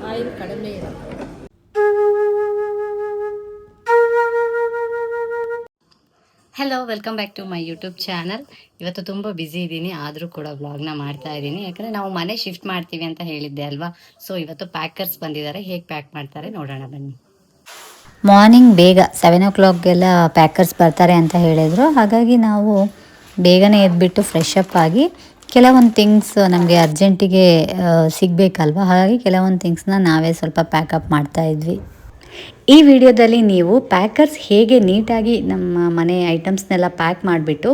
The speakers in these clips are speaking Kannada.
ಆಯಿಲ್ ಕಡಿಮೆ ಇದೆ. Hello, welcome back to my YouTube channel. ಇವತ್ತು ತುಂಬ ಬ್ಯುಸಿ ಇದ್ದೀನಿ, ಆದರೂ ಕೂಡ ವ್ಲಾಗ್ನ ಮಾಡ್ತಾ ಇದ್ದೀನಿ. ಯಾಕಂದರೆ ನಾವು ಮನೆ ಶಿಫ್ಟ್ ಮಾಡ್ತೀವಿ ಅಂತ ಹೇಳಿದ್ದೆ ಅಲ್ವಾ. ಸೊ ಇವತ್ತು ಪ್ಯಾಕರ್ಸ್ ಬಂದಿದ್ದಾರೆ, ಹೇಗೆ ಪ್ಯಾಕ್ ಮಾಡ್ತಾರೆ ನೋಡೋಣ ಬನ್ನಿ. ಮಾರ್ನಿಂಗ್ ಬೇಗ 7 o'clock ಪ್ಯಾಕರ್ಸ್ ಬರ್ತಾರೆ ಅಂತ ಹೇಳಿದರು. ಹಾಗಾಗಿ ನಾವು ಬೇಗನೆ ಎದ್ಬಿಟ್ಟು ಫ್ರೆಶ್ ಅಪ್ ಆಗಿ ಕೆಲವೊಂದು ಥಿಂಗ್ಸ್ ನಮಗೆ ಅರ್ಜೆಂಟಿಗೆ ಸಿಗಬೇಕಲ್ವ, ಹಾಗಾಗಿ ಕೆಲವೊಂದು ಥಿಂಗ್ಸ್ನ ನಾವೇ ಸ್ವಲ್ಪ ಪ್ಯಾಕಪ್ ಮಾಡ್ತಾ ಇದ್ವಿ. ಈ ವಿಡಿಯೋದಲ್ಲಿ ನೀವು ಪ್ಯಾಕರ್ಸ್ ಹೇಗೆ ನೀಟಾಗಿ ನಮ್ಮ ಮನೆ ಐಟಮ್ಸ್ನೆಲ್ಲ ಪ್ಯಾಕ್ ಮಾಡಿಬಿಟ್ಟು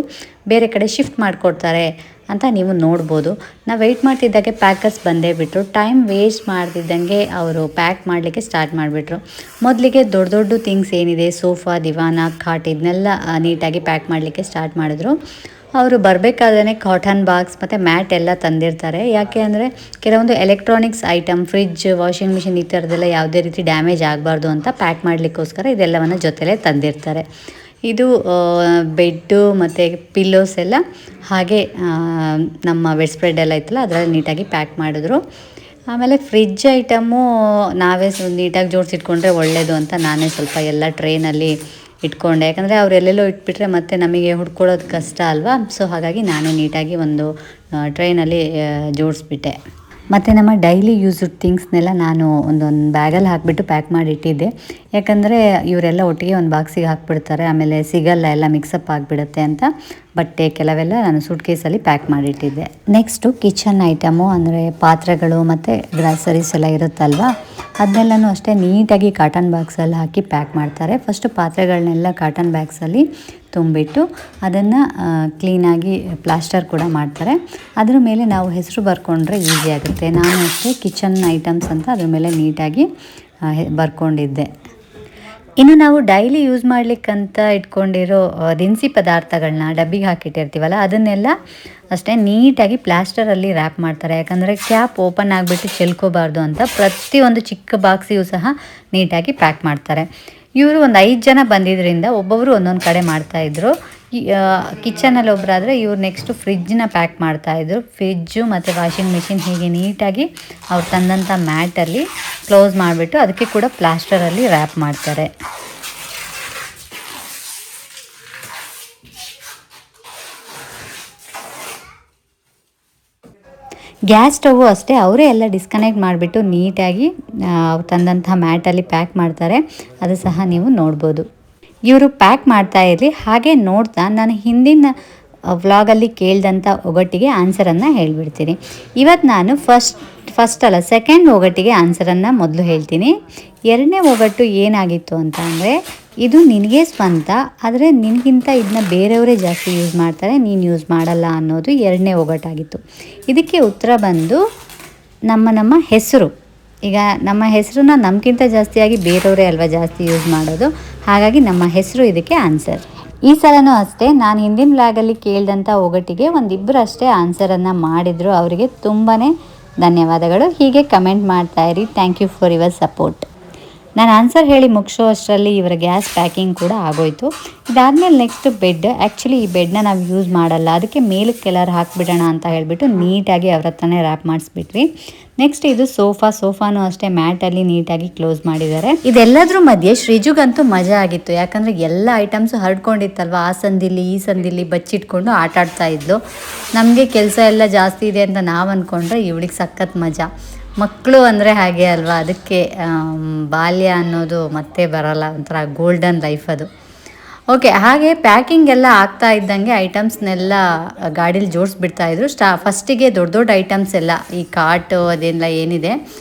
ಬೇರೆ ಕಡೆ ಶಿಫ್ಟ್ ಮಾಡಿಕೊಡ್ತಾರೆ ಅಂತ ನೀವು ನೋಡ್ಬೋದು. ನಾವು ವೆಯ್ಟ್ ಮಾಡ್ತಿದ್ದಾಗೆ ಪ್ಯಾಕರ್ಸ್ ಬಂದೇ ಬಿಟ್ಟರು. ಟೈಮ್ ವೇಸ್ಟ್ ಮಾಡ್ತಿದ್ದಂಗೆ ಅವರು ಪ್ಯಾಕ್ ಮಾಡಲಿಕ್ಕೆ ಸ್ಟಾರ್ಟ್ ಮಾಡಿಬಿಟ್ರು. ಮೊದಲಿಗೆ ದೊಡ್ಡ ದೊಡ್ಡ ಥಿಂಗ್ಸ್ ಏನಿದೆ, ಸೋಫಾ, ದಿವಾನ, ಖಾಟ್, ಇದನ್ನೆಲ್ಲ ನೀಟಾಗಿ ಪ್ಯಾಕ್ ಮಾಡಲಿಕ್ಕೆ ಸ್ಟಾರ್ಟ್ ಮಾಡಿದ್ರು. ಅವರು ಬರಬೇಕಾದ್ರೆ ಕಾಟನ್ ಬಾಕ್ಸ್ ಮತ್ತು ಮ್ಯಾಟ್ ಎಲ್ಲ ತಂದಿರ್ತಾರೆ. ಯಾಕೆ ಅಂದರೆ ಕೆಲವೊಂದು electronics item, fridge, washing machine ಈ ಥರದ್ದೆಲ್ಲ ಯಾವುದೇ ರೀತಿ ಡ್ಯಾಮೇಜ್ ಆಗಬಾರ್ದು ಅಂತ ಪ್ಯಾಕ್ ಮಾಡಲಿಕ್ಕೋಸ್ಕರ ಇದೆಲ್ಲವನ್ನು ಜೊತೆಲೇ ತಂದಿರ್ತಾರೆ. ಇದು ಬೆಡ್ಡು ಮತ್ತು ಪಿಲ್ಲೋಸ್ ಎಲ್ಲ, ಹಾಗೆ ನಮ್ಮ ಬೆಡ್ ಸ್ಪ್ರೆಡ್ ಎಲ್ಲ ಇತ್ತಲ್ಲ ಅದರಲ್ಲಿ ನೀಟಾಗಿ ಪ್ಯಾಕ್ ಮಾಡಿದ್ರು. ಆಮೇಲೆ ಫ್ರಿಜ್ ಐಟಮು ನಾವೇ ನೀಟಾಗಿ ಜೋಡಿಸಿಟ್ಕೊಂಡ್ರೆ ಒಳ್ಳೆಯದು ಅಂತ ನಾನೇ ಸ್ವಲ್ಪ ಎಲ್ಲ ಟ್ರೇನಲ್ಲಿ ಇಟ್ಕೊಂಡೆ. ಯಾಕಂದರೆ ಅವ್ರು ಎಲ್ಲೆಲ್ಲೋ ಇಟ್ಬಿಟ್ರೆ ಮತ್ತೆ ನಮಗೆ ಹುಡ್ಕೊಳ್ಳೋದು ಕಷ್ಟ ಅಲ್ವಾ. ಸೊ ಹಾಗಾಗಿ ನಾನೇ ನೀಟಾಗಿ ಒಂದು ಟ್ರೈನಲ್ಲಿ ಜೋಡಿಸ್ಬಿಟ್ಟೆ. ಮತ್ತು ನಮ್ಮ ಡೈಲಿ ಯೂಸ್ಡ್ ಥಿಂಗ್ಸ್ನೆಲ್ಲ ನಾನು ಒಂದೊಂದು ಬ್ಯಾಗಲ್ಲಿ ಹಾಕಿಬಿಟ್ಟು ಪ್ಯಾಕ್ ಮಾಡಿ ಇಟ್ಟಿದ್ದೆ. ಯಾಕಂದರೆ ಇವರೆಲ್ಲ ಒಟ್ಟಿಗೆ ಒಂದು ಬಾಕ್ಸಿಗೆ ಹಾಕ್ಬಿಡ್ತಾರೆ, ಆಮೇಲೆ ಸಿಗಲ್ಲ, ಎಲ್ಲ ಮಿಕ್ಸಪ್ ಆಗಿಬಿಡುತ್ತೆ ಅಂತ ಬಟ್ಟೆ ಕೆಲವೆಲ್ಲ ನಾನು ಸೂಟ್ ಕೇಸಲ್ಲಿ ಪ್ಯಾಕ್ ಮಾಡಿಟ್ಟಿದ್ದೆ. ನೆಕ್ಸ್ಟು ಕಿಚನ್ ಐಟಮು ಅಂದರೆ ಪಾತ್ರೆಗಳು ಮತ್ತು ಗ್ರಾಸರೀಸ್ ಎಲ್ಲ ಇರುತ್ತಲ್ವ, ಅದನ್ನೆಲ್ಲನೂ ಅಷ್ಟೇ ನೀಟಾಗಿ ಕಾಟನ್ ಬಾಕ್ಸಲ್ಲಿ ಹಾಕಿ ಪ್ಯಾಕ್ ಮಾಡ್ತಾರೆ. ಫಸ್ಟು ಪಾತ್ರೆಗಳನ್ನೆಲ್ಲ ಕಾಟನ್ ಬ್ಯಾಗ್ಸಲ್ಲಿ ತುಂಬಿಟ್ಟು ಅದನ್ನು ಕ್ಲೀನಾಗಿ ಪ್ಲಾಸ್ಟರ್ ಕೂಡ ಮಾಡ್ತಾರೆ. ಅದ್ರ ಮೇಲೆ ನಾವು ಹೆಸರು ಬರ್ಕೊಂಡ್ರೆ ಈಸಿ ಆಗುತ್ತೆ. ನಾನು ಅಷ್ಟೇ ಕಿಚನ್ ಐಟಮ್ಸ್ ಅಂತ ಅದ್ರ ಮೇಲೆ ನೀಟಾಗಿ ಬರ್ಕೊಂಡಿದ್ದೆ. ಇನ್ನು ನಾವು ಡೈಲಿ ಯೂಸ್ ಮಾಡಲಿಕ್ಕಂತ ಇಟ್ಕೊಂಡಿರೋ ದಿನಸಿ ಪದಾರ್ಥಗಳನ್ನ ಡಬ್ಬಿಗೆ ಹಾಕಿಟ್ಟಿರ್ತೀವಲ್ಲ, ಅದನ್ನೆಲ್ಲ ಅಷ್ಟೇ ನೀಟಾಗಿ ಪ್ಲಾಸ್ಟರಲ್ಲಿ ರ್ಯಾಪ್ ಮಾಡ್ತಾರೆ. ಯಾಕಂದರೆ ಕ್ಯಾಪ್ ಓಪನ್ ಆಗಿಬಿಟ್ಟು ಚೆಲ್ಕೋಬಾರ್ದು ಅಂತ ಪ್ರತಿಯೊಂದು ಚಿಕ್ಕ ಬಾಕ್ಸಿಗೂ ಸಹ ನೀಟಾಗಿ ಪ್ಯಾಕ್ ಮಾಡ್ತಾರೆ. ಇವರು ಒಂದು 5 ಜನ ಬಂದಿದ್ದರಿಂದ ಒಬ್ಬೊಬ್ಬರು ಒಂದೊಂದು ಕಡೆ ಮಾಡ್ತಾಯಿದ್ರು. ಕಿಚನಲ್ಲಿ ಒಬ್ಬರಾದರೆ ಇವ್ರು ನೆಕ್ಸ್ಟು ಫ್ರಿಜ್ನ ಪ್ಯಾಕ್ ಮಾಡ್ತಾಯಿದ್ರು. ಫ್ರಿಜ್ಜು ಮತ್ತು ವಾಷಿಂಗ್ ಮಿಷಿನ್ ಹೀಗೆ ನೀಟಾಗಿ ಅವ್ರು ತಂದಂಥ ಮ್ಯಾಟಲ್ಲಿ ಕ್ಲೋಸ್ ಮಾಡಿಬಿಟ್ಟು ಅದಕ್ಕೆ ಕೂಡ ಪ್ಲಾಸ್ಟರಲ್ಲಿ ರ್ಯಾಪ್ ಮಾಡ್ತಾರೆ. ಗ್ಯಾಸ್ ಸ್ಟವ್ವು ಅಷ್ಟೇ ಅವರೇ ಎಲ್ಲ ಡಿಸ್ಕನೆಕ್ಟ್ ಮಾಡಿಬಿಟ್ಟು ನೀಟಾಗಿ ತಂದಂಥ ಮ್ಯಾಟಲ್ಲಿ ಪ್ಯಾಕ್ ಮಾಡ್ತಾರೆ. ಅದು ಸಹ ನೀವು ನೋಡ್ಬೋದು. ಇವರು ಪ್ಯಾಕ್ ಮಾಡ್ತಾ ಇರಲಿ, ಹಾಗೆ ನೋಡ್ತಾ ನಾನು ಹಿಂದಿನ ವ್ಲಾಗಲ್ಲಿ ಕೇಳಿದಂಥ ಒಗಟಿಗೆ ಆನ್ಸರನ್ನು ಹೇಳಿಬಿಡ್ತೀನಿ. ಇವತ್ತು ನಾನು ಸೆಕೆಂಡ್ ಒಗಟಿಗೆ ಆನ್ಸರನ್ನು ಮೊದಲು ಹೇಳ್ತೀನಿ. ಎರಡನೇ ಒಗಟು ಏನಾಗಿತ್ತು ಅಂತ ಅಂದರೆ, ಇದು ನಿನಗೆ ಸ್ವಂತ, ಆದರೆ ನಿನಗಿಂತ ಇದನ್ನ ಬೇರೆಯವರೇ ಜಾಸ್ತಿ ಯೂಸ್ ಮಾಡ್ತಾರೆ, ನೀನು ಯೂಸ್ ಮಾಡಲ್ಲ ಅನ್ನೋದು ಎರಡನೇ ಒಗಟಾಗಿತ್ತು. ಇದಕ್ಕೆ ಉತ್ತರ ಬಂದು ನಮ್ಮ ಹೆಸರು. ಈಗ ನಮ್ಮ ಹೆಸರನ್ನ ನಮಗಿಂತ ಜಾಸ್ತಿಯಾಗಿ ಬೇರೆಯವರೇ ಅಲ್ವಾ ಜಾಸ್ತಿ ಯೂಸ್ ಮಾಡೋದು, ಹಾಗಾಗಿ ನಮ್ಮ ಹೆಸರು ಇದಕ್ಕೆ ಆನ್ಸರ್. ಈ ಸಲನೂ ಅಷ್ಟೇ ನಾನು ಹಿಂದಿನ ವ್ಲಾಗಲ್ಲಿ ಕೇಳಿದಂಥ ಒಗಟಿಗೆ ಒಂದಿಬ್ಬರು ಅಷ್ಟೇ ಆನ್ಸರನ್ನು ಮಾಡಿದರು. ಅವರಿಗೆ ತುಂಬಾ ಧನ್ಯವಾದಗಳು. ಹೀಗೆ ಕಮೆಂಟ್ ಮಾಡ್ತಾಯಿರಿ. Thank you for your support. ನಾನು ಆನ್ಸರ್ ಹೇಳಿ ಮುಗಿಸೋ ಅಷ್ಟರಲ್ಲಿ ಇವರ ಗ್ಯಾಸ್ ಪ್ಯಾಕಿಂಗ್ ಕೂಡ ಆಗೋಯಿತು. ಇದಾದಮೇಲೆ ನೆಕ್ಸ್ಟ್ ಬೆಡ್. ಆ್ಯಕ್ಚುಲಿ ಈ ಬೆಡ್ನ ನಾವು ಯೂಸ್ ಮಾಡಲ್ಲ, ಅದಕ್ಕೆ ಮೇಲಕ್ಕೆ ಎಲ್ಲರೂ ಹಾಕಿಬಿಡೋಣ ಅಂತ ಹೇಳಿಬಿಟ್ಟು ನೀಟಾಗಿ ಅವ್ರ ಹತ್ರನೇ ರ್ಯಾಪ್ ಮಾಡಿಸ್ಬಿಟ್ವಿ. ನೆಕ್ಸ್ಟ್ ಇದು ಸೋಫಾನು ಅಷ್ಟೇ ಮ್ಯಾಟಲ್ಲಿ ನೀಟಾಗಿ ಕ್ಲೋಸ್ ಮಾಡಿದ್ದಾರೆ. ಇದೆಲ್ಲದ್ರ ಮಧ್ಯೆ ಶ್ರೀಜುಗಂತೂ ಮಜಾ ಆಗಿತ್ತು. ಯಾಕಂದರೆ ಎಲ್ಲ ಐಟಮ್ಸು ಹರಡ್ಕೊಂಡಿತ್ತಲ್ವ, ಆ ಸಂದಿಲಿ ಈ ಸಂದಿಲಿ ಬಚ್ಚಿಟ್ಕೊಂಡು ಆಟ ಆಡ್ತಾ ಇದ್ಲು. ನಮಗೆ ಕೆಲಸ ಎಲ್ಲ ಜಾಸ್ತಿ ಇದೆ ಅಂತ ನಾವು ಅಂದ್ಕೊಂಡ್ರೆ ಇವಳಿಗೆ ಸಖತ್ ಮಜಾ. ಮಕ್ಕಳು ಅಂದರೆ ಹಾಗೆ ಅಲ್ವಾ, ಅದಕ್ಕೆ ಬಾಲ್ಯ ಅನ್ನೋದು ಮತ್ತೆ ಬರೋಲ್ಲ, ಒಂಥರ ಗೋಲ್ಡನ್ ಲೈಫ್ ಅದು. ಓಕೆ, ಹಾಗೆ ಪ್ಯಾಕಿಂಗ್ ಎಲ್ಲ ಆಗ್ತಾ ಇದ್ದಂಗೆ ಐಟಮ್ಸ್ನೆಲ್ಲ ಗಾಡೀಲಿ ಜೋಡಿಸ್ಬಿಡ್ತಾಯಿದ್ರು. ಫಸ್ಟಿಗೆ ದೊಡ್ಡ ದೊಡ್ಡ ಐಟಮ್ಸ್ ಎಲ್ಲ ಈ ಕಾಟು ಅದೆಲ್ಲ ಏನಿದೆ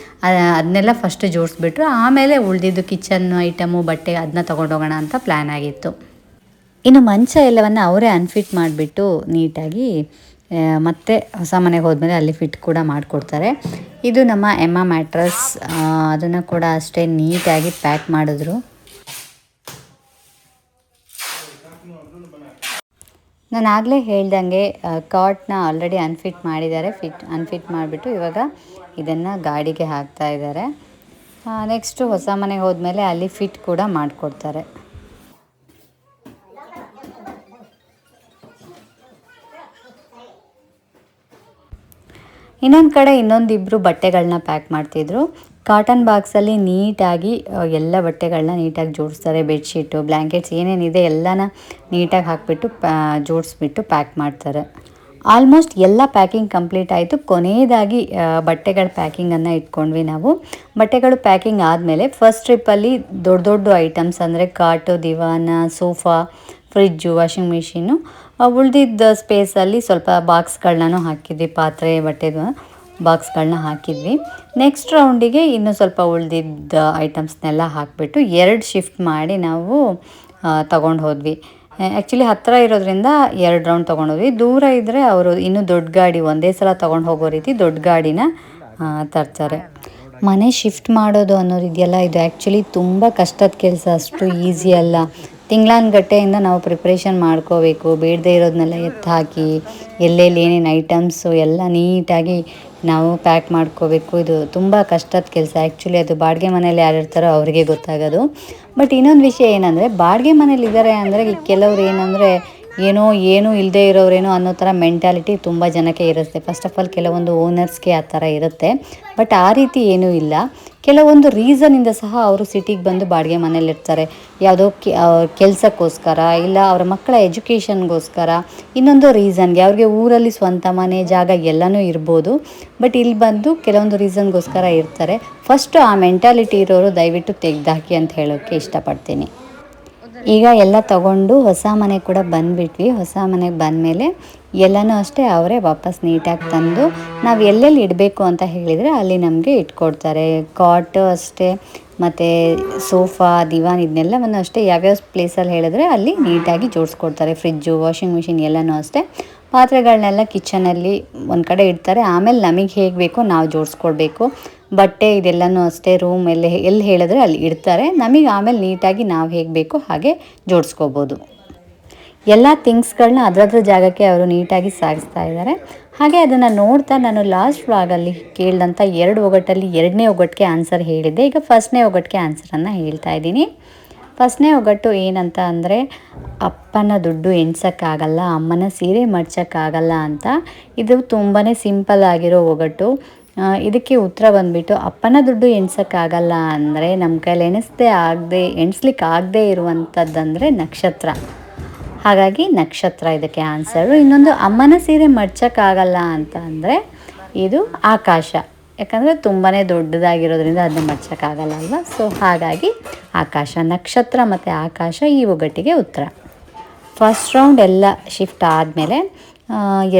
ಅದನ್ನೆಲ್ಲ ಫಸ್ಟ್ ಜೋಡಿಸ್ಬಿಟ್ರು. ಆಮೇಲೆ ಉಳಿದಿದ್ದು ಕಿಚನ್ ಐಟಮು, ಬಟ್ಟೆ ಅದನ್ನ ತೊಗೊಂಡೋಗೋಣ ಅಂತ ಪ್ಲ್ಯಾನ್ ಆಗಿತ್ತು. ಇನ್ನು ಮಂಚ ಎಲ್ಲವನ್ನು ಅವರೇ ಅನ್ಫಿಟ್ ಮಾಡಿಬಿಟ್ಟು ನೀಟಾಗಿ ಮತ್ತೆ ಹೊಸ ಮನೆಗೆ ಹೋದ್ಮೇಲೆ ಅಲ್ಲಿ ಫಿಟ್ ಕೂಡ ಮಾಡಿಕೊಡ್ತಾರೆ. ಇದು ನಮ್ಮ ಎಮ್ಮ ಮ್ಯಾಟ್ರಸ್, ಅದನ್ನು ಕೂಡ ಅಷ್ಟೇ ನೀಟಾಗಿ ಪ್ಯಾಕ್ ಮಾಡಿದ್ರು. ನಾನು ಆಗಲೇ ಹೇಳ್ದಂಗೆ ಕಾಟ್ನ ಆಲ್ರೆಡಿ ಅನ್ಫಿಟ್ ಮಾಡಿದ್ದಾರೆ. ಅನ್ಫಿಟ್ ಮಾಡಿಬಿಟ್ಟು ಇವಾಗ ಇದನ್ನು ಗಾಡಿಗೆ ಹಾಕ್ತಾ ಇದ್ದಾರೆ. ನೆಕ್ಸ್ಟು ಹೊಸ ಮನೆಗೆ ಹೋದ್ಮೇಲೆ ಅಲ್ಲಿ ಫಿಟ್ ಕೂಡ ಮಾಡಿಕೊಡ್ತಾರೆ. ಇನ್ನೊಂದು ಕಡೆ ಇನ್ನೊಂದಿಬ್ಬರು ಬಟ್ಟೆಗಳನ್ನ ಪ್ಯಾಕ್ ಮಾಡ್ತಿದ್ರು. ಕಾಟನ್ ಬಾಕ್ಸಲ್ಲಿ ನೀಟಾಗಿ ಎಲ್ಲ ಬಟ್ಟೆಗಳನ್ನ ನೀಟಾಗಿ ಜೋಡಿಸ್ತಾರೆ. ಬೆಡ್ಶೀಟು, ಬ್ಲ್ಯಾಂಕೆಟ್ಸ್ ಏನೇನಿದೆ ಎಲ್ಲನ ನೀಟಾಗಿ ಹಾಕಿಬಿಟ್ಟು ಜೋಡಿಸ್ಬಿಟ್ಟು ಪ್ಯಾಕ್ ಮಾಡ್ತಾರೆ. ಆಲ್ಮೋಸ್ಟ್ ಎಲ್ಲ ಪ್ಯಾಕಿಂಗ್ ಕಂಪ್ಲೀಟ್ ಆಯಿತು. ಕೊನೆಯದಾಗಿ ಬಟ್ಟೆಗಳ ಪ್ಯಾಕಿಂಗನ್ನು ಇಟ್ಕೊಂಡ್ವಿ ನಾವು. ಬಟ್ಟೆಗಳು ಪ್ಯಾಕಿಂಗ್ ಆದಮೇಲೆ ಫಸ್ಟ್ ಟ್ರಿಪ್ಪಲ್ಲಿ ದೊಡ್ಡ ದೊಡ್ಡ ಐಟಮ್ಸ್ ಅಂದರೆ ಕಾಟು, ದಿವಾನ, ಸೋಫಾ, ಫ್ರಿಜ್ಜು, ವಾಷಿಂಗ್ ಮಿಷಿನ್ನು, ಉಳಿದಿದ್ದ ಸ್ಪೇಸಲ್ಲಿ ಸ್ವಲ್ಪ ಬಾಕ್ಸ್ಗಳನ್ನೂ ಹಾಕಿದ್ವಿ. ಪಾತ್ರೆ, ಬಟ್ಟೆದು ಬಾಕ್ಸ್ಗಳನ್ನ ಹಾಕಿದ್ವಿ. ನೆಕ್ಸ್ಟ್ ರೌಂಡಿಗೆ ಇನ್ನೂ ಸ್ವಲ್ಪ ಉಳಿದಿದ್ದ ಐಟಮ್ಸ್ನೆಲ್ಲ ಹಾಕಿಬಿಟ್ಟು 2 ಶಿಫ್ಟ್ ಮಾಡಿ ನಾವು ತಗೊಂಡು ಹೋದ್ವಿ. ಆ್ಯಕ್ಚುಲಿ ಹತ್ತಿರ ಇರೋದ್ರಿಂದ 2 ರೌಂಡ್ ತೊಗೊಂಡೋದ್ವಿ. ದೂರ ಇದ್ದರೆ ಅವರು ಇನ್ನೂ ದೊಡ್ಡ ಗಾಡಿ ಒಂದೇ ಸಲ ತೊಗೊಂಡು ಹೋಗೋ ರೀತಿ ದೊಡ್ಡ ಗಾಡಿನ ತರ್ತಾರೆ. ಮನೆ ಶಿಫ್ಟ್ ಮಾಡೋದು ಅನ್ನೋದಿದೆಯಲ್ಲ, ಇದು ಆ್ಯಕ್ಚುಲಿ ತುಂಬ ಕಷ್ಟದ ಕೆಲಸ, ಅಷ್ಟು ಈಸಿ ಅಲ್ಲ. ತಿಂಗಳಾನುಗಟ್ಟೆಯಿಂದ ನಾವು ಪ್ರಿಪ್ರೇಷನ್ ಮಾಡ್ಕೋಬೇಕು. ಬೇಡದೇ ಇರೋದನ್ನೆಲ್ಲ ಎತ್ತು ಹಾಕಿ ಎಲ್ಲೆಲ್ಲಿ ಏನೇನು ಐಟಮ್ಸು ಎಲ್ಲ ನೀಟಾಗಿ ನಾವು ಪ್ಯಾಕ್ ಮಾಡ್ಕೋಬೇಕು. ಇದು ತುಂಬ ಕಷ್ಟದ ಕೆಲಸ. ಆ್ಯಕ್ಚುಲಿ ಅದು ಬಾಡಿಗೆ ಮನೇಲಿ ಯಾರಿರ್ತಾರೋ ಅವರಿಗೆ ಗೊತ್ತಾಗೋದು. ಬಟ್ ಇನ್ನೊಂದು ವಿಷಯ ಏನಂದರೆ, ಬಾಡಿಗೆ ಮನೇಲಿ ಇದ್ದಾರೆ ಅಂದರೆ ಕೆಲವ್ರು ಏನಂದರೆ ಏನೂ ಇಲ್ಲದೆ ಇರೋರೇನೋ ಅನ್ನೋ ಥರ ಮೆಂಟ್ಯಾಲಿಟಿ ತುಂಬ ಜನಕ್ಕೆ ಇರುತ್ತೆ. ಫಸ್ಟ್ ಆಫ್ ಆಲ್ ಕೆಲವೊಂದು ಓನರ್ಸ್ಗೆ ಆ ಥರ ಇರುತ್ತೆ. ಬಟ್ ಆ ರೀತಿ ಏನೂ ಇಲ್ಲ. ಕೆಲವೊಂದು ರೀಸನಿಂದ ಸಹ ಅವರು ಸಿಟಿಗೆ ಬಂದು ಬಾಡಿಗೆ ಮನೇಲಿರ್ತಾರೆ. ಯಾವುದೋ ಕೆಲಸಕ್ಕೋಸ್ಕರ, ಇಲ್ಲ ಅವರ ಮಕ್ಕಳ ಎಜುಕೇಷನ್ಗೋಸ್ಕರ, ಇನ್ನೊಂದು ರೀಸನ್ಗೆ. ಅವ್ರಿಗೆ ಊರಲ್ಲಿ ಸ್ವಂತ ಮನೆ, ಜಾಗ ಎಲ್ಲನೂ ಇರ್ಬೋದು. ಬಟ್ ಇಲ್ಲಿ ಬಂದು ಕೆಲವೊಂದು ರೀಸನ್ಗೋಸ್ಕರ ಇರ್ತಾರೆ. ಫಸ್ಟು ಆ ಮೆಂಟ್ಯಾಲಿಟಿ ಇರೋರು ದಯವಿಟ್ಟು ತೆಗೆದಾಕಿ ಅಂತ ಹೇಳೋಕ್ಕೆ ಇಷ್ಟಪಡ್ತೀನಿ. ಈಗ ಎಲ್ಲ ತಗೊಂಡು ಹೊಸ ಮನೆಗೆ ಕೂಡ ಬಂದುಬಿಟ್ವಿ. ಹೊಸ ಮನೆಗೆ ಬಂದಮೇಲೆ ಎಲ್ಲನೂ ಅಷ್ಟೇ ಅವರೇ ವಾಪಸ್ ನೀಟಾಗಿ ತಂದು ನಾವು ಎಲ್ಲೆಲ್ಲಿ ಇಡಬೇಕು ಅಂತ ಹೇಳಿದರೆ ಅಲ್ಲಿ ನಮಗೆ ಇಟ್ಕೊಡ್ತಾರೆ. ಕಾಟು ಅಷ್ಟೇ, ಮತ್ತು ಸೋಫಾ, ದಿವಾನ್ ಇದನ್ನೆಲ್ಲವನ್ನು ಅಷ್ಟೇ ಯಾವ್ಯಾವ ಪ್ಲೇಸಲ್ಲಿ ಹೇಳಿದ್ರೆ ಅಲ್ಲಿ ನೀಟಾಗಿ ಜೋಡಿಸ್ಕೊಡ್ತಾರೆ. ಫ್ರಿಜ್ಜು, ವಾಷಿಂಗ್ ಮಿಷಿನ್ ಎಲ್ಲನೂ ಅಷ್ಟೇ. ಪಾತ್ರೆಗಳನ್ನೆಲ್ಲ ಕಿಚನಲ್ಲಿ ಒಂದು ಕಡೆ ಇಡ್ತಾರೆ. ಆಮೇಲೆ ನಮಗೆ ಹೇಗೆ ಬೇಕೋ ನಾವು ಜೋಡಿಸ್ಕೊಡ್ಬೇಕು. ಬಟ್ಟೆ ಇದೆಲ್ಲನೂ ಅಷ್ಟೇ ರೂಮ್ ಎಲ್ಲಿ ಹೇಳಿದ್ರೆ ಅಲ್ಲಿ ಇಡ್ತಾರೆ. ನಮಗೆ ಆಮೇಲೆ ನೀಟಾಗಿ ನಾವು ಹೇಗೆ ಬೇಕೋ ಹಾಗೆ ಜೋಡಿಸ್ಕೋಬೋದು. ಎಲ್ಲ ಥಿಂಗ್ಸ್ಗಳನ್ನ ಅದರದ್ರ ಜಾಗಕ್ಕೆ ಅವರು ನೀಟಾಗಿ ಸಾಗಿಸ್ತಾ ಇದ್ದಾರೆ. ಹಾಗೆ ಅದನ್ನು ನೋಡ್ತಾ ನಾನು ಲಾಸ್ಟ್ ವ್ಲಾಗಲ್ಲಿ ಕೇಳಿದಂಥ 2 ಒಗಟಲ್ಲಿ 2ನೇ ಒಗಟ್ಟಿಗೆ ಆನ್ಸರ್ ಹೇಳಿದ್ದೆ. ಈಗ ಫಸ್ಟ್ನೇ ಒಗಟ್ಟಿಗೆ ಆನ್ಸರನ್ನು ಹೇಳ್ತಾ ಇದ್ದೀನಿ. ಫಸ್ಟ್ನೇ ಒಗಟು ಏನಂತ ಅಂದರೆ, ಅಪ್ಪನ ದುಡ್ಡು ಎಣ್ಸೋಕ್ಕಾಗಲ್ಲ, ಅಮ್ಮನ ಸೀರೆ ಮಡ್ಚೋಕ್ಕಾಗಲ್ಲ ಅಂತ. ಇದು ತುಂಬಾ ಸಿಂಪಲ್ ಆಗಿರೋ ಒಗಟು. ಇದಕ್ಕೆ ಉತ್ತರ ಬಂದುಬಿಟ್ಟು, ಅಪ್ಪನ ದುಡ್ಡು ಎಣ್ಸೋಕ್ಕಾಗಲ್ಲ ಅಂದರೆ ನಮ್ಮ ಕೈಲಿ ಎಣಿಸ್ಲಿಕ್ಕೆ ಆಗದೆ ಇರುವಂಥದ್ದಂದರೆ ನಕ್ಷತ್ರ. ಹಾಗಾಗಿ ನಕ್ಷತ್ರ ಇದಕ್ಕೆ ಆನ್ಸರು. ಇನ್ನೊಂದು, ಅಮ್ಮನ ಸೀರೆ ಮಡ್ಚೋಕ್ಕಾಗಲ್ಲ ಅಂತ ಅಂದರೆ ಇದು ಆಕಾಶ. ಯಾಕಂದರೆ ತುಂಬಾ ದೊಡ್ಡದಾಗಿರೋದ್ರಿಂದ ಅದನ್ನ ಮಡ್ಚೋಕ್ಕಾಗಲ್ಲ ಅಲ್ವಾ. ಸೊ ಹಾಗಾಗಿ ಆಕಾಶ, ನಕ್ಷತ್ರ ಮತ್ತು ಆಕಾಶ ಈ ಒಗಟ್ಟಿಗೆ ಉತ್ತರ. ಫಸ್ಟ್ ರೌಂಡ್ ಎಲ್ಲ ಶಿಫ್ಟ್ ಆದಮೇಲೆ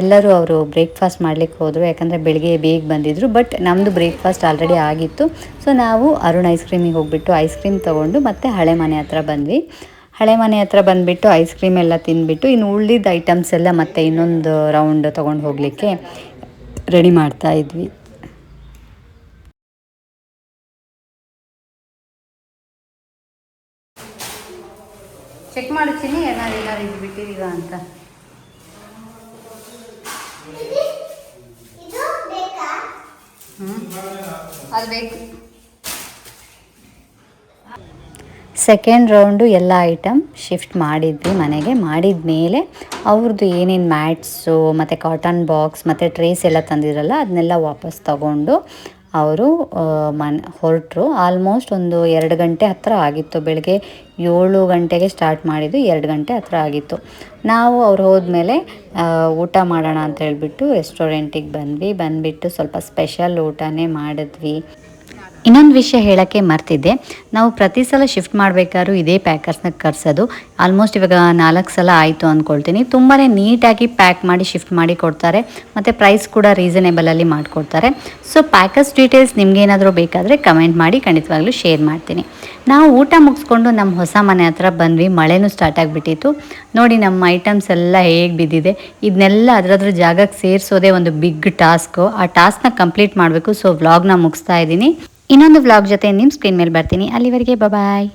ಎಲ್ಲರೂ ಅವರು ಬ್ರೇಕ್ಫಾಸ್ಟ್ ಮಾಡಲಿಕ್ಕೆ ಹೋದರು. ಯಾಕಂದರೆ ಬೆಳಗ್ಗೆ ಬೇಗ ಬಂದಿದ್ದರು. ಬಟ್ ನಮ್ಮದು ಬ್ರೇಕ್ಫಾಸ್ಟ್ ಆಲ್ರೆಡಿ ಆಗಿತ್ತು. ಸೊ ನಾವು ಅರುಣ್ ಐಸ್ ಕ್ರೀಮಿಗೆ ಹೋಗ್ಬಿಟ್ಟು ಐಸ್ ಕ್ರೀಮ್ ತೊಗೊಂಡು ಮತ್ತೆ ಹಳೆ ಮನೆ ಹತ್ರ ಬಂದ್ವಿ. ಹಳೆ ಮನೆ ಹತ್ರ ಬಂದುಬಿಟ್ಟು ಐಸ್ ಕ್ರೀಮ್ ಎಲ್ಲ ತಿಂದುಬಿಟ್ಟು ಇನ್ನು ಉಳಿದಿದ್ದ ಐಟಮ್ಸ್ ಎಲ್ಲ ಮತ್ತೆ ಇನ್ನೊಂದು ರೌಂಡ್ ತೊಗೊಂಡು ಹೋಗಲಿಕ್ಕೆ ರೆಡಿ ಮಾಡ್ತಾ ಇದ್ವಿ. ಚೆಕ್ ಮಾಡ್ತೀನಿ ಏನಾರು ಇದು ಬಿಟ್ಟಿದ್ದೀಗ ಅಂತ. ಅದು ಬೇಕು. ಸೆಕೆಂಡ್ ರೌಂಡು ಎಲ್ಲ ಐಟಮ್ ಶಿಫ್ಟ್ ಮಾಡಿದ್ವಿ ಮನೆಗೆ. ಮಾಡಿದ ಮೇಲೆ ಅವ್ರದ್ದು ಏನೇನು ಮ್ಯಾಟ್ಸು ಮತ್ತು ಕಾಟನ್ ಬಾಕ್ಸ್ ಮತ್ತು ಟ್ರೇಸ್ ಎಲ್ಲ ತಂದಿದ್ರಲ್ಲ ಅದನ್ನೆಲ್ಲ ವಾಪಸ್ ತಗೊಂಡು ಅವರು ಹೊರಟರು. ಆಲ್ಮೋಸ್ಟ್ ಒಂದು 2 ಗಂಟೆ ಹತ್ತಿರ ಆಗಿತ್ತು. ಬೆಳಗ್ಗೆ 7 ಗಂಟೆಗೆ ಸ್ಟಾರ್ಟ್ ಮಾಡಿದ್ದು, 2 ಗಂಟೆ ಹತ್ತಿರ ಆಗಿತ್ತು. ನಾವು ಅವ್ರು ಹೋದ್ಮೇಲೆ ಊಟ ಮಾಡೋಣ ಅಂತ ಹೇಳ್ಬಿಟ್ಟು ರೆಸ್ಟೋರೆಂಟಿಗೆ ಬಂದುಬಿಟ್ಟು ಸ್ವಲ್ಪ ಸ್ಪೆಷಲ್ ಊಟನೇ ಮಾಡಿದ್ವಿ. ಇನ್ನೊಂದು ವಿಷಯ ಹೇಳೋಕ್ಕೆ ಮರ್ತಿದ್ದೆ, ನಾವು ಪ್ರತಿ ಸಲ ಶಿಫ್ಟ್ ಮಾಡಬೇಕಾದ್ರೂ ಇದೇ ಪ್ಯಾಕರ್ಸ್ನ ಕರೆಸೋದು. ಆಲ್ಮೋಸ್ಟ್ ಇವಾಗ 4 ಸಲ ಆಯಿತು ಅಂದ್ಕೊಳ್ತೀನಿ. ತುಂಬಾ ನೀಟಾಗಿ ಪ್ಯಾಕ್ ಮಾಡಿ ಶಿಫ್ಟ್ ಮಾಡಿ ಕೊಡ್ತಾರೆ ಮತ್ತು ಪ್ರೈಸ್ ಕೂಡ ರೀಸನೇಬಲಲ್ಲಿ ಮಾಡಿಕೊಡ್ತಾರೆ. ಸೊ ಪ್ಯಾಕರ್ಸ್ ಡೀಟೇಲ್ಸ್ ನಿಮಗೇನಾದರೂ ಬೇಕಾದರೆ ಕಮೆಂಟ್ ಮಾಡಿ, ಖಂಡಿತವಾಗ್ಲೂ ಶೇರ್ ಮಾಡ್ತೀನಿ. ನಾವು ಊಟ ಮುಗಿಸ್ಕೊಂಡು ನಮ್ಮ ಹೊಸ ಮನೆ ಹತ್ರ ಬಂದ್ವಿ. ಮಳೆನೂ ಸ್ಟಾರ್ಟ್ ಆಗಿಬಿಟ್ಟಿತ್ತು. ನೋಡಿ ನಮ್ಮ ಐಟಮ್ಸ್ ಎಲ್ಲ ಹೇಗೆ ಬಿದ್ದಿದೆ. ಇದನ್ನೆಲ್ಲ ಅದರದ್ರ ಜಾಗಕ್ಕೆ ಸೇರಿಸೋದೇ ಒಂದು ಬಿಗ್ ಟಾಸ್ಕು. ಆ ಟಾಸ್ಕ್ನ ಕಂಪ್ಲೀಟ್ ಮಾಡಬೇಕು. ಸೊ ವ್ಲಾಗ್ನ ಮುಗಿಸ್ತಾ ಇದ್ದೀನಿ. ಇನ್ನೊಂದು ವ್ಲಾಗ್ ಜೊತೆ ನಿಮ್ಮ ಸ್ಕ್ರೀನ್ ಮೇಲೆ ಬರ್ತೀನಿ. ಅಲ್ಲಿವರೆಗೆ ಬಾಯ್.